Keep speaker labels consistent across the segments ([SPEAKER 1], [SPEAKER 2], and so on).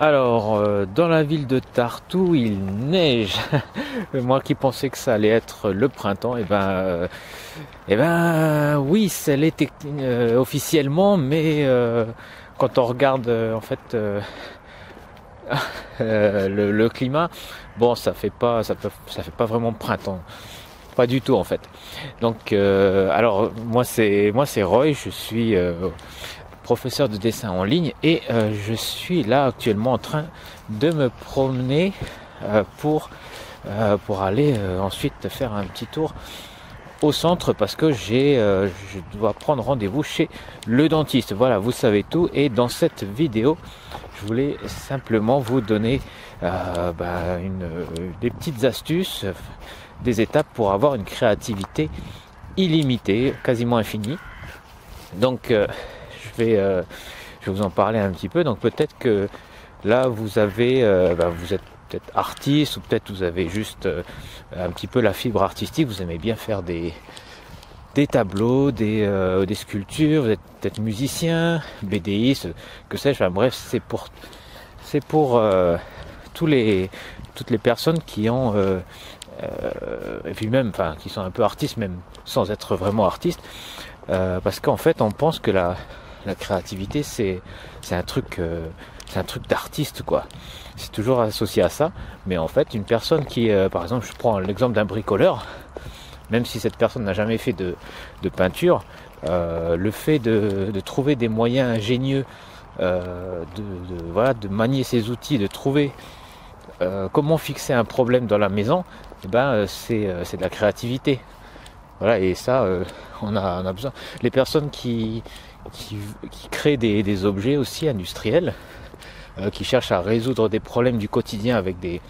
[SPEAKER 1] Alors, dans la ville de Tartou, il neige. Moi qui pensais que ça allait être le printemps, oui, ça l'est officiellement, mais quand on regarde le climat, bon, ça fait pas vraiment printemps, pas du tout en fait. Donc, alors moi c'est Roy, je suis professeur de dessin en ligne et je suis là actuellement en train de me promener pour aller ensuite faire un petit tour au centre parce que je dois prendre rendez-vous chez le dentiste. Voilà, vous savez tout. Et dans cette vidéo, je voulais simplement vous donner des petites astuces, des étapes pour avoir une créativité illimitée, quasiment infinie. Donc je vais vous en parler un petit peu. Donc peut-être que là vous êtes peut-être artiste ou peut-être vous avez juste un petit peu la fibre artistique, vous aimez bien faire des tableaux, des sculptures, vous êtes peut-être musicien, BDiste, que sais-je, bref, c'est pour toutes les personnes qui ont et puis même qui sont un peu artistes même sans être vraiment artistes, parce qu'en fait on pense que la créativité c'est un truc d'artiste quoi. C'est toujours associé à ça, mais en fait une personne qui par exemple, je prends l'exemple d'un bricoleur, même si cette personne n'a jamais fait de peinture, le fait de trouver des moyens ingénieux, de manier ses outils, de trouver comment fixer un problème dans la maison, c'est de la créativité. Voilà, et ça on a besoin. Les personnes qui créent des objets aussi industriels, qui cherchent à résoudre des problèmes du quotidien avec des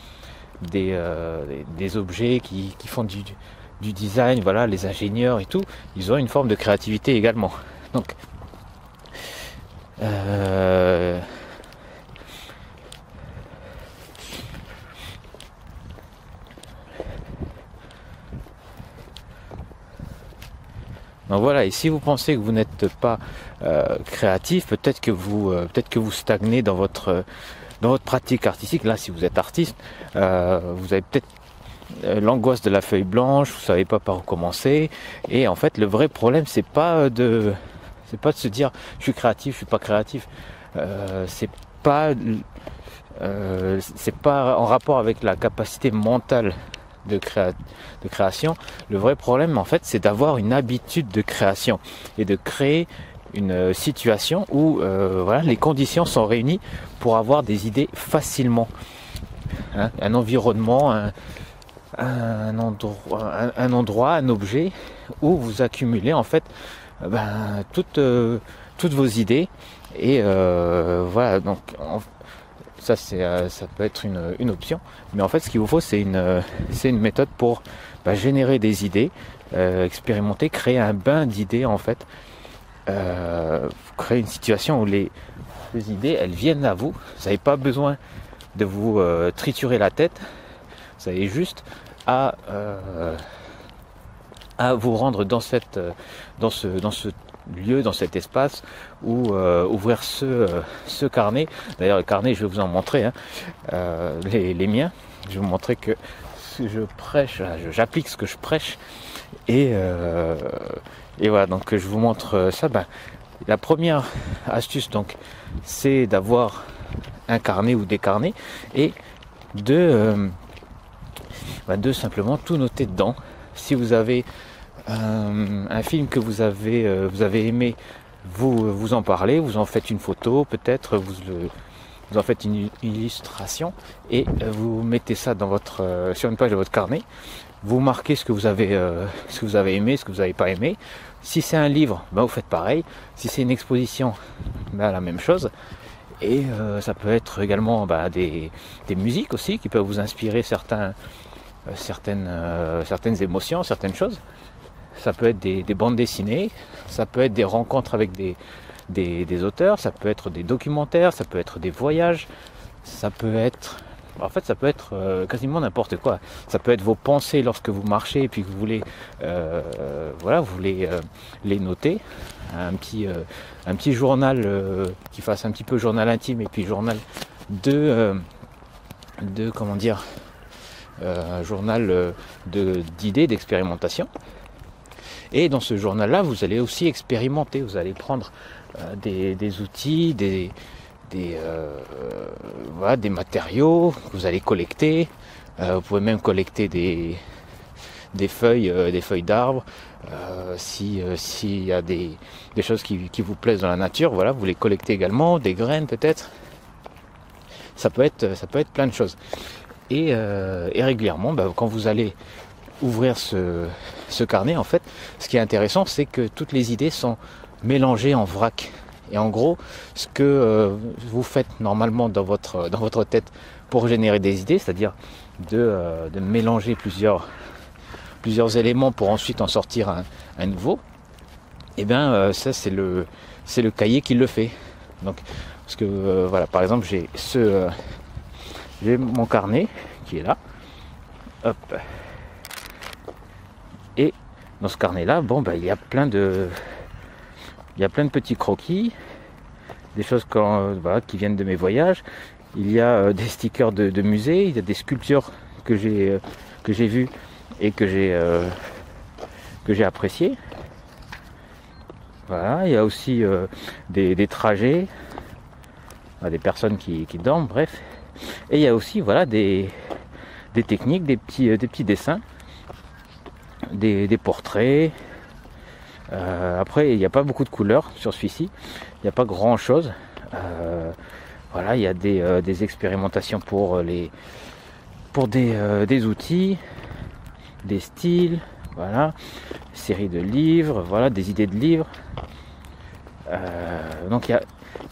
[SPEAKER 1] objets qui font du design, voilà, les ingénieurs et tout, ils ont une forme de créativité également. Donc donc voilà, et si vous pensez que vous n'êtes pas créatif, peut-être que vous stagnez dans votre pratique artistique. Là, si vous êtes artiste, vous avez peut-être l'angoisse de la feuille blanche, vous savez pas par où commencer. Et en fait, le vrai problème, c'est pas de se dire je suis créatif, je suis pas créatif. C'est pas en rapport avec la capacité mentale de création. Le vrai problème en fait c'est d'avoir une habitude de création et de créer une situation où les conditions sont réunies pour avoir des idées facilement, un environnement, un endroit, un objet où vous accumulez en fait toutes vos idées et donc ça peut être une option, mais en fait ce qu'il vous faut c'est une méthode pour générer des idées, expérimenter, créer un bain d'idées en fait, créer une situation où les idées elles viennent à vous. Vous n'avez pas besoin de vous triturer la tête, vous avez juste à vous rendre dans ce lieu, dans cet espace, où ouvrir ce carnet. D'ailleurs le carnet je vais vous en montrer, les miens. Je vais vous montrer que ce que je prêche, j'applique ce que je prêche, et voilà, donc je vous montre ça. La première astuce donc c'est d'avoir un carnet ou des carnets et de simplement tout noter dedans. Si vous avez un film que vous avez aimé, vous en parlez, vous en faites une photo, peut-être vous en faites une illustration et vous mettez ça sur une page de votre carnet. Vous marquez ce que vous avez aimé, ce que vous n'avez pas aimé. Si c'est un livre, vous faites pareil. Si c'est une exposition, la même chose. Et ça peut être également des musiques aussi qui peuvent vous inspirer certaines émotions, certaines choses. Ça peut être des bandes dessinées, ça peut être des rencontres avec des auteurs, ça peut être des documentaires, ça peut être des voyages, ça peut être quasiment n'importe quoi. Ça peut être vos pensées lorsque vous marchez et puis que vous voulez les noter. Un petit journal qui fasse un petit peu journal intime et puis journal comment dire, un journal d'idées, d'expérimentation. Et dans ce journal-là, vous allez aussi expérimenter. Vous allez prendre des outils, voilà, des matériaux que vous allez collecter. Vous pouvez même collecter des feuilles d'arbres. S'il y a des choses qui vous plaisent dans la nature, voilà, vous les collectez également, des graines peut-être. Ça peut être plein de choses. Et régulièrement, quand vous allez ouvrir ce carnet, en fait, ce qui est intéressant, c'est que toutes les idées sont mélangées en vrac. Et en gros, ce que vous faites normalement dans votre tête pour générer des idées, c'est-à-dire de mélanger plusieurs éléments pour ensuite en sortir un nouveau, et bien ça c'est le cahier qui le fait. Donc parce que voilà, par exemple j'ai mon carnet qui est là, hop, et dans ce carnet là, il y a plein de petits croquis, des choses qui viennent de mes voyages. Il y a des stickers de musée, il y a des sculptures que j'ai vues et que j'ai appréciées. Voilà, il y a aussi des trajets, des personnes qui dorment, bref. Et il y a aussi, voilà, des techniques, des petits dessins, des portraits. Après, il n'y a pas beaucoup de couleurs sur celui-ci, il n'y a pas grand chose. Voilà, il y a des expérimentations pour des outils, des styles, voilà, série de livres, voilà, des idées de livres. Donc il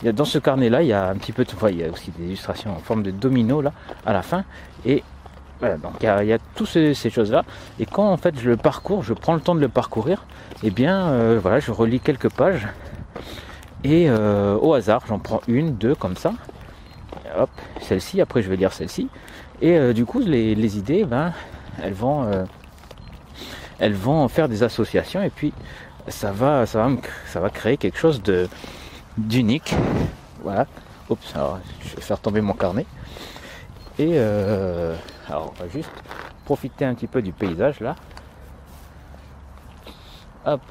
[SPEAKER 1] y a dans ce carnet là, il y a un petit peu de, il y a aussi des illustrations en forme de domino là à la fin. Et voilà, donc il y a toutes ces choses là. Et quand en fait je prends le temps de le parcourir, et bien voilà, je relis quelques pages et au hasard j'en prends une, deux comme ça. Hop, celle-ci, après je vais lire celle-ci. Et du coup les idées, elles vont faire des associations, et puis ça va créer quelque chose d'unique. Voilà. Oups, alors je vais faire tomber mon carnet. Et alors on va juste profiter un petit peu du paysage là. Hop,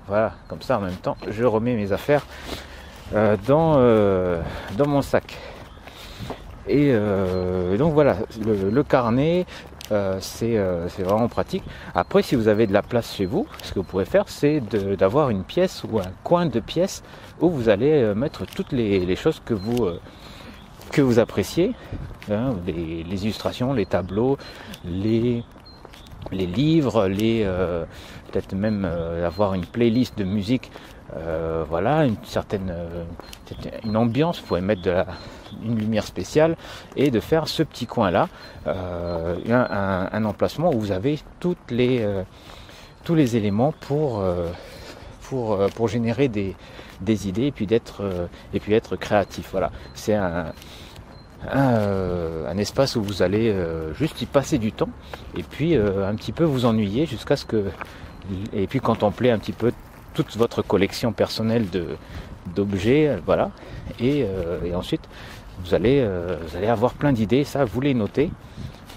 [SPEAKER 1] voilà, comme ça en même temps je remets mes affaires dans mon sac. Et donc voilà, le carnet, c'est vraiment pratique. Après, si vous avez de la place chez vous, ce que vous pouvez faire, c'est d'avoir une pièce ou un coin de pièce où vous allez mettre toutes les choses que vous appréciez, hein, les illustrations, les tableaux, les livres, peut-être même avoir une playlist de musique. Voilà, une ambiance, vous pouvez mettre une lumière spéciale et de faire ce petit coin là, un emplacement où vous avez tous les éléments pour générer des idées et puis être créatif. Voilà, c'est un espace où vous allez juste y passer du temps et puis un petit peu vous ennuyer et puis contempler un petit peu toute votre collection personnelle d'objets, voilà, et ensuite vous allez avoir plein d'idées, ça vous les notez,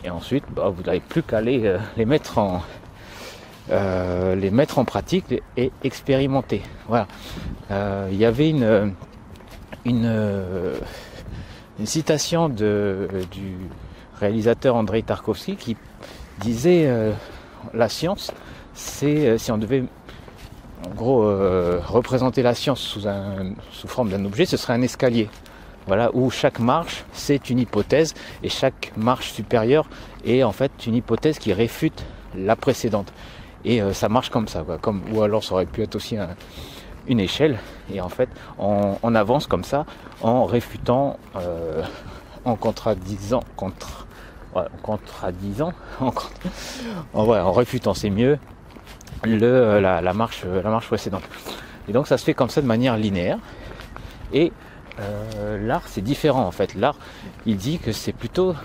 [SPEAKER 1] et ensuite vous n'avez plus qu'à les mettre en pratique et expérimenter. Voilà. Il y avait une citation du réalisateur Andrei Tarkovsky qui disait la science, c'est si on devait en gros représenter la science sous forme d'un objet, ce serait un escalier. Voilà, où chaque marche c'est une hypothèse et chaque marche supérieure est en fait une hypothèse qui réfute la précédente. Et ça marche comme ça, quoi. Ou alors ça aurait pu être aussi une échelle, et en fait on avance comme ça en réfutant, en réfutant, c'est mieux, la marche précédente. Et donc ça se fait comme ça de manière linéaire. Et l'art c'est différent en fait. L'art, il dit que c'est plutôt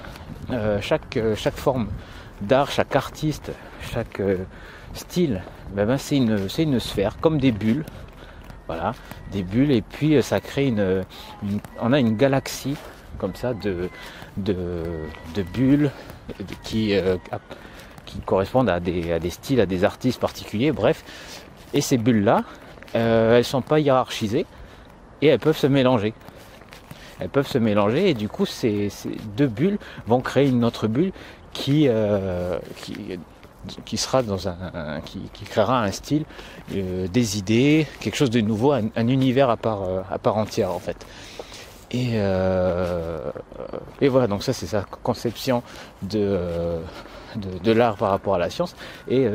[SPEAKER 1] chaque forme d'art, chaque artiste, chaque style, c'est une sphère, comme des bulles. Voilà, des bulles, et puis ça crée on a une galaxie comme ça de bulles qui correspondent à des styles, à des artistes particuliers, bref. Et ces bulles-là, elles ne sont pas hiérarchisées et elles peuvent se mélanger. Elles peuvent se mélanger et du coup ces deux bulles vont créer une autre bulle qui sera qui créera un style, des idées, quelque chose de nouveau, un univers à part entière en fait. Et voilà, donc ça c'est sa conception de l'art par rapport à la science. Et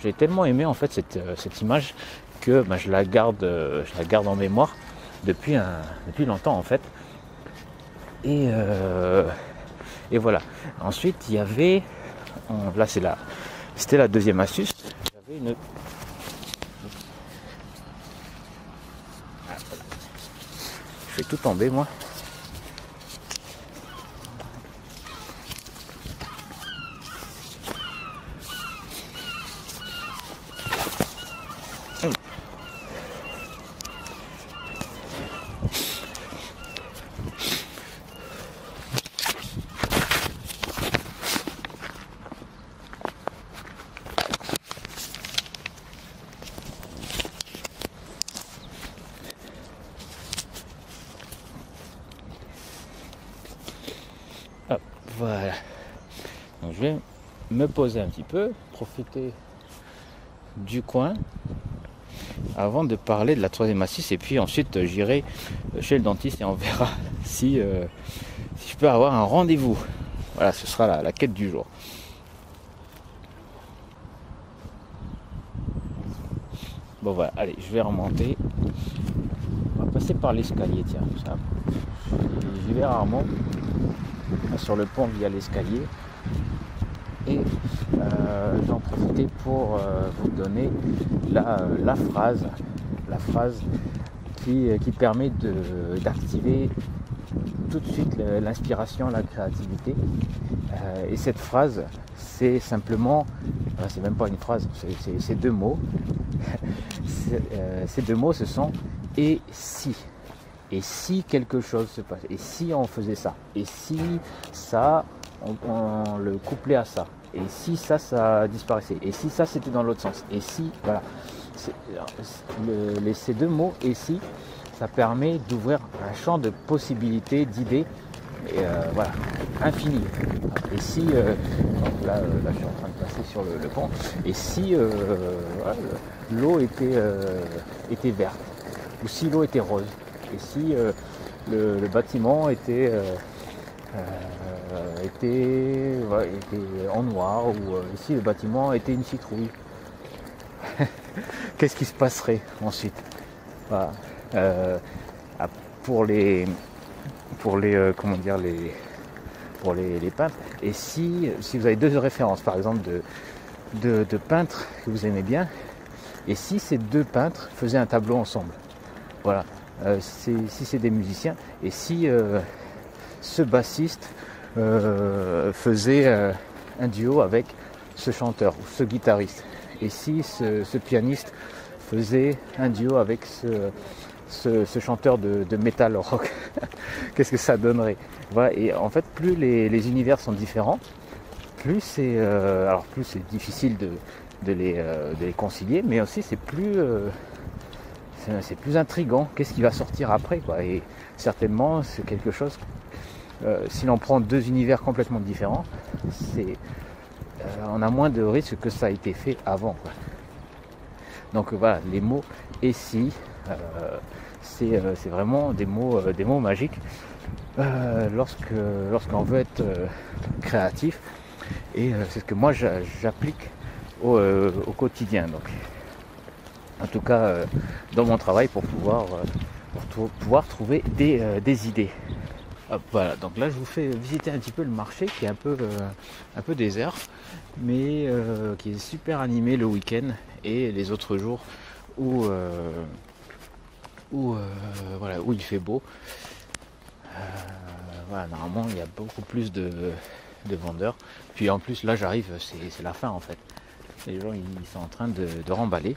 [SPEAKER 1] j'ai tellement aimé en fait cette image que je la garde en mémoire depuis longtemps en fait. Et voilà. Ensuite il y avait, là c'était la deuxième astuce. Il y avait je fais tout tomber moi. Hop, voilà. Donc je vais me poser un petit peu, profiter du coin avant de parler de la troisième astuce, et puis ensuite j'irai chez le dentiste et on verra si je peux avoir un rendez-vous. Voilà, ce sera la quête du jour. Bon voilà, allez, je vais remonter. On va passer par l'escalier, tiens, ça. J'y vais rarement sur le pont via l'escalier. Et j'en profiter pour vous donner la phrase qui permet d'activer tout de suite l'inspiration, la créativité. Et cette phrase, c'est simplement, c'est même pas une phrase, c'est deux mots. Ces deux mots, ce sont « et si ». Et si quelque chose se passe, et si on faisait ça, et si ça, on le couplait à ça, et si ça disparaissait, et si ça c'était dans l'autre sens, et si, voilà. Ces deux mots, et si, ça permet d'ouvrir un champ de possibilités, d'idées, et voilà, infini. Et si, donc là je suis en train de passer sur le pont, et si voilà, l'eau était verte, ou si l'eau était rose, et si le bâtiment était en noir, ou si le bâtiment était une citrouille, qu'est-ce qui se passerait ensuite? Voilà. Pour les peintres, et si vous avez deux références par exemple de peintres que vous aimez bien, et si ces deux peintres faisaient un tableau ensemble, voilà. Si c'est des musiciens, et si ce bassiste faisait un duo avec ce chanteur ou ce guitariste, et si ce pianiste faisait un duo avec ce chanteur de metal rock, qu'est-ce que ça donnerait? Voilà. Et en fait, plus les univers sont différents, plus c'est difficile de les concilier, mais aussi c'est plus intriguant. Qu'est-ce qui va sortir après, quoi? Et certainement c'est quelque chose, si l'on prend deux univers complètement différents, on a moins de risques que ça a été fait avant, quoi. Donc voilà, les mots et si, c'est vraiment des mots magiques lorsqu'on veut être créatif, et c'est ce que moi j'applique au quotidien, donc en tout cas dans mon travail, pour pouvoir trouver des idées. Hop, voilà, donc là je vous fais visiter un petit peu le marché qui est un peu désert, mais qui est super animé le week-end et les autres jours où il fait beau. Voilà, normalement il y a beaucoup plus de vendeurs. Puis en plus là j'arrive, c'est la fin en fait. Les gens ils sont en train de remballer.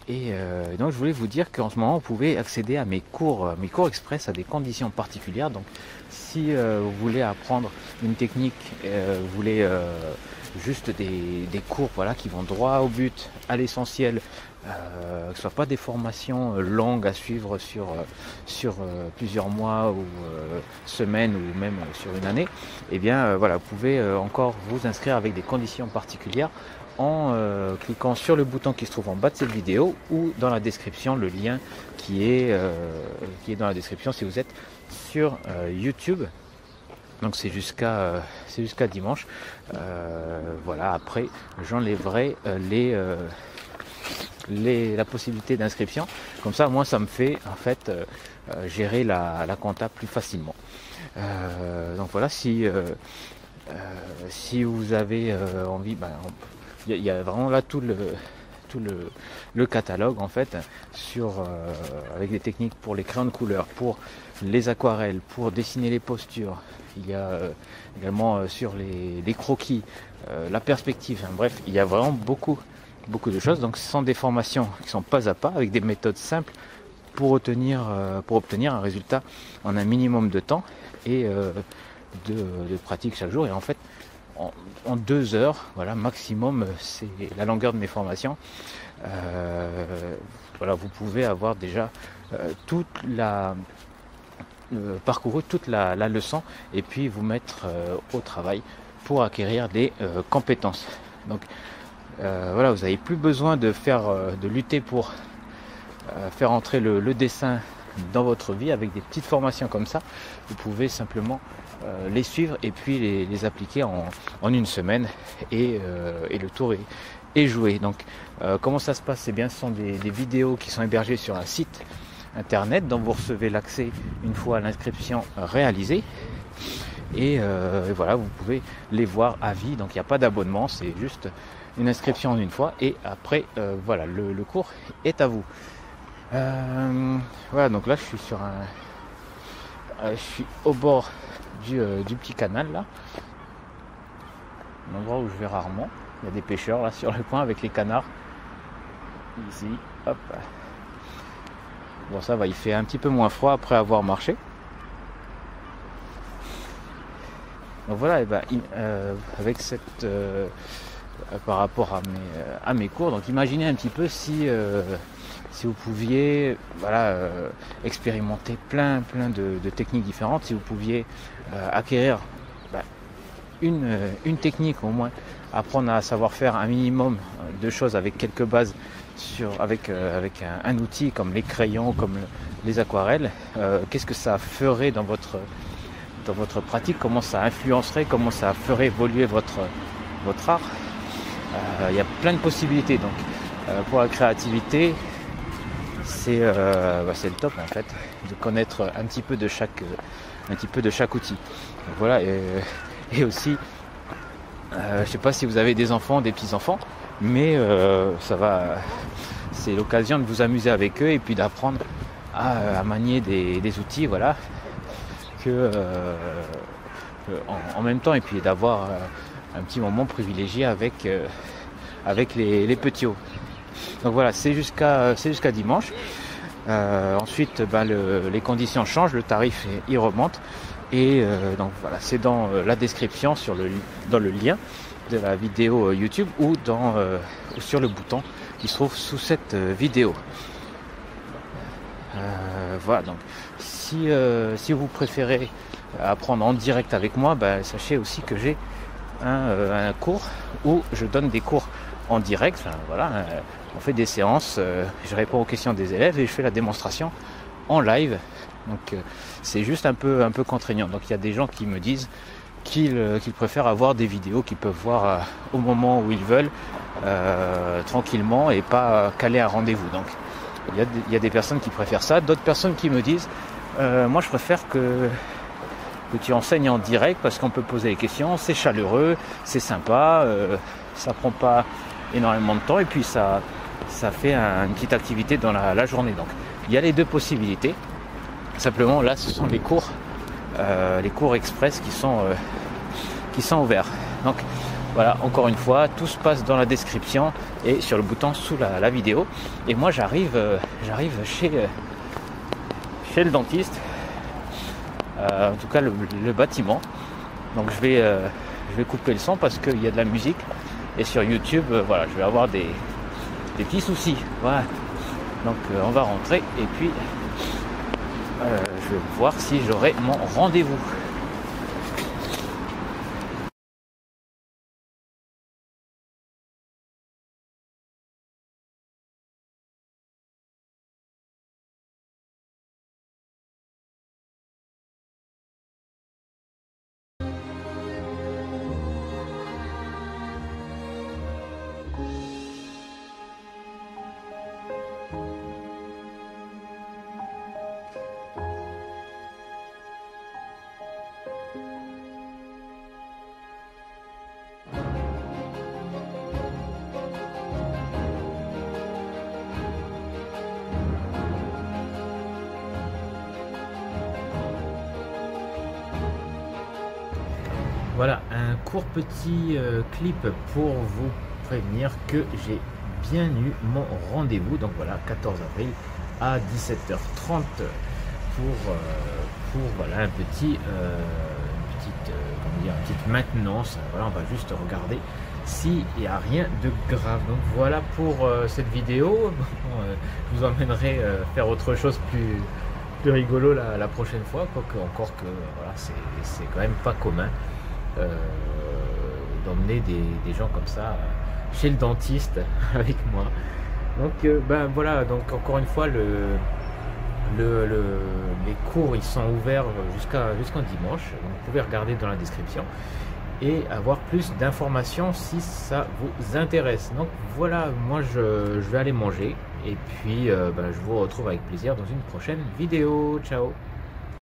[SPEAKER 1] Et donc je voulais vous dire qu'en ce moment vous pouvez accéder à mes cours express à des conditions particulières. Donc si vous voulez apprendre une technique, vous voulez juste des cours voilà, qui vont droit au but, à l'essentiel, que ce ne soit pas des formations longues à suivre sur plusieurs mois ou semaines ou même sur une année, et bien voilà, vous pouvez encore vous inscrire avec des conditions particulières en cliquant sur le bouton qui se trouve en bas de cette vidéo ou dans la description, le lien qui est dans la description si vous êtes sur YouTube. Donc c'est jusqu'à dimanche. Voilà, après j'enlèverai la possibilité d'inscription. Comme ça, moi, ça me fait en fait gérer la compta plus facilement. Donc voilà, si vous avez envie, il y a vraiment là tout le catalogue en fait avec des techniques pour les crayons de couleur, pour les aquarelles, pour dessiner les postures. Il y a également sur les croquis, la perspective, hein, bref, il y a vraiment beaucoup de choses. Donc ce sont des formations qui sont pas à pas avec des méthodes simples pour obtenir un résultat en un minimum de temps et de pratique chaque jour. Et en fait en 2 heures, voilà, maximum, c'est la longueur de mes formations. Voilà, vous pouvez avoir déjà parcouru toute la leçon et puis vous mettre au travail pour acquérir des compétences. Donc voilà, vous n'avez plus besoin de lutter pour faire entrer le dessin dans votre vie avec des petites formations comme ça. Vous pouvez simplement les suivre et puis les appliquer en une semaine et le tour est joué. Donc comment ça se passe? C'est bien, ce sont des vidéos qui sont hébergées sur un site internet dont vous recevez l'accès une fois l'inscription réalisée et voilà, vous pouvez les voir à vie. Donc il n'y a pas d'abonnement, c'est juste une inscription en une fois et après voilà, le cours est à vous. Voilà, donc là je suis je suis au bord du petit canal là, un endroit où je vais rarement. Il y a des pêcheurs là sur le coin avec les canards ici, hop. Bon, ça va, il fait un petit peu moins froid après avoir marché. Donc voilà, et avec cette par rapport à mes cours, donc imaginez un petit peu si vous pouviez voilà, expérimenter plein de techniques différentes, si vous pouviez acquérir une technique au moins, apprendre à savoir faire un minimum de choses avec quelques bases avec un outil comme les crayons, comme les aquarelles, qu'est-ce que ça ferait dans votre pratique, comment ça influencerait, comment ça ferait évoluer votre art. Il y a plein de possibilités. Donc pour la créativité, c'est le top en fait, de connaître un petit peu de chaque outil. Donc voilà, et aussi je sais pas si vous avez des enfants, des petits-enfants, mais c'est l'occasion de vous amuser avec eux et puis d'apprendre à manier des outils, voilà, en même temps, et puis d'avoir un petit moment privilégié avec les petits hauts. Donc voilà, c'est jusqu'à dimanche. Ensuite, les conditions changent, le tarif il remonte. Et donc voilà, c'est dans la description, dans le lien de la vidéo YouTube ou sur le bouton qui se trouve sous cette vidéo. Voilà, donc si vous préférez apprendre en direct avec moi, sachez aussi que j'ai un cours où je donne des cours en direct. Enfin, voilà, on fait des séances, je réponds aux questions des élèves et je fais la démonstration en live. Donc c'est juste un peu contraignant. Donc il y a des gens qui me disent qu'ils préfèrent avoir des vidéos qu'ils peuvent voir au moment où ils veulent, tranquillement, et pas caler un rendez-vous. Donc il y a des personnes qui préfèrent ça, d'autres personnes qui me disent moi je préfère que tu enseignes en direct parce qu'on peut poser des questions, c'est chaleureux, c'est sympa, ça prend pas énormément de temps et puis ça fait une petite activité dans la journée. Donc il y a les deux possibilités. Simplement là ce sont les cours express qui sont ouverts. Donc Voilà, encore une fois, tout se passe dans la description et sur le bouton sous la vidéo. Et moi j'arrive chez le dentiste, en tout cas le bâtiment. Donc je vais couper le son parce qu'il y a de la musique. Et sur YouTube, voilà, je vais avoir des petits soucis. Voilà. Donc on va rentrer et puis je vais voir si j'aurai mon rendez-vous. Voilà, un court petit clip pour vous prévenir que j'ai bien eu mon rendez-vous. Donc voilà, 14 avril à 17h30 pour voilà, une petite maintenance. Voilà, on va juste regarder s'il n'y a rien de grave. Donc voilà pour cette vidéo. Je vous emmènerai faire autre chose plus rigolo la prochaine fois, quoique encore que voilà, c'est quand même pas commun d'emmener des gens comme ça chez le dentiste avec moi. Donc ben voilà, donc encore une fois les cours ils sont ouverts jusqu'en dimanche. Donc, vous pouvez regarder dans la description et avoir plus d'informations si ça vous intéresse. Donc voilà, moi je vais aller manger et puis ben, je vous retrouve avec plaisir dans une prochaine vidéo. Ciao.